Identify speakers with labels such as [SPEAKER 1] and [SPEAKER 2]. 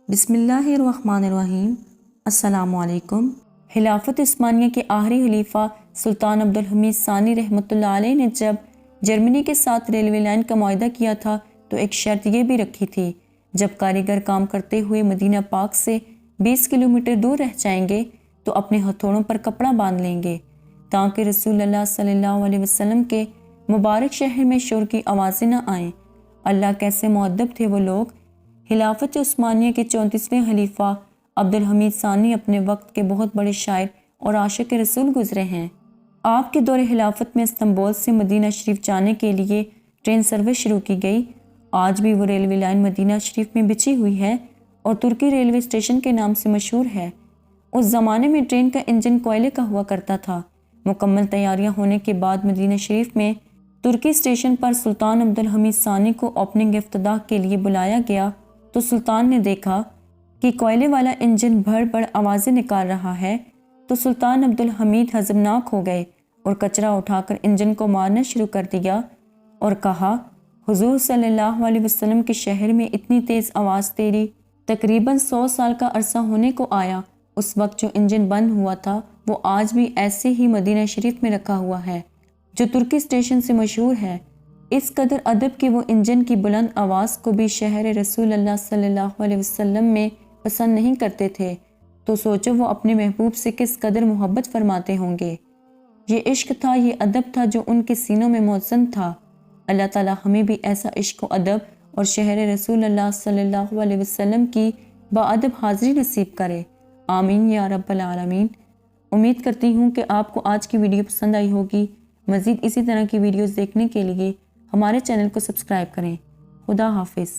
[SPEAKER 1] بسم اللہ الرحمن الرحیم۔ السلام علیکم۔ خلافت عثمانیہ کے آخری خلیفہ سلطان عبد الحمید ثانی رحمۃ اللہ علیہ نے جب جرمنی کے ساتھ ریلوے لائن کا معاہدہ کیا تھا تو ایک شرط یہ بھی رکھی تھی، جب کاریگر کام کرتے ہوئے مدینہ پاک سے 20 کلومیٹر دور رہ جائیں گے تو اپنے ہتھوڑوں پر کپڑا باندھ لیں گے تاکہ رسول اللہ صلی اللہ علیہ وسلم کے مبارک شہر میں شور کی آوازیں نہ آئیں۔ اللہ کیسے مؤدب تھے وہ لوگ۔ خلافت عثمانیہ کے 34ویں خلیفہ عبد الحمید ثانی اپنے وقت کے بہت بڑے شاعر اور عاشق رسول گزرے ہیں۔ آپ کے دور خلافت میں استنبول سے مدینہ شریف جانے کے لیے ٹرین سروس شروع کی گئی۔ آج بھی وہ ریلوے لائن مدینہ شریف میں بچھی ہوئی ہے اور ترکی ریلوے اسٹیشن کے نام سے مشہور ہے۔ اس زمانے میں ٹرین کا انجن کوئلے کا ہوا کرتا تھا۔ مکمل تیاریاں ہونے کے بعد مدینہ شریف میں ترکی اسٹیشن پر سلطان عبد الحمید ثانی کو اوپننگ افتتاح کے لیے بلایا گیا تو سلطان نے دیکھا کہ کوئلے والا انجن بڑھ بڑھ آوازیں نکال رہا ہے تو سلطان عبد الحمید ہضمناک ہو گئے اور کچرا اٹھا کر انجن کو مارنا شروع کر دیا اور کہا، حضور صلی اللہ علیہ وسلم کے شہر میں اتنی تیز آواز تیری تقریباً 100 سال کا عرصہ ہونے کو آیا۔ اس وقت جو انجن بند ہوا تھا وہ آج بھی ایسے ہی مدینہ شریف میں رکھا ہوا ہے جو ترکی اسٹیشن سے مشہور ہے۔ اس قدر ادب کہ وہ انجن کی بلند آواز کو بھی شہر رسول اللہ صلی اللہ علیہ وسلم میں پسند نہیں کرتے تھے، تو سوچو وہ اپنے محبوب سے کس قدر محبت فرماتے ہوں گے۔ یہ عشق تھا، یہ ادب تھا جو ان کے سینوں میں موزن تھا۔ اللہ تعالی ہمیں بھی ایسا عشق و ادب اور شہر رسول اللہ صلی اللہ علیہ وسلم کی باادب حاضری نصیب کرے، آمین یا رب العالمین۔ امید کرتی ہوں کہ آپ کو آج کی ویڈیو پسند آئی ہوگی۔ مزید اسی طرح کی ویڈیوز دیکھنے کے لیے ہمارے چینل کو سبسکرائب کریں۔ خدا حافظ۔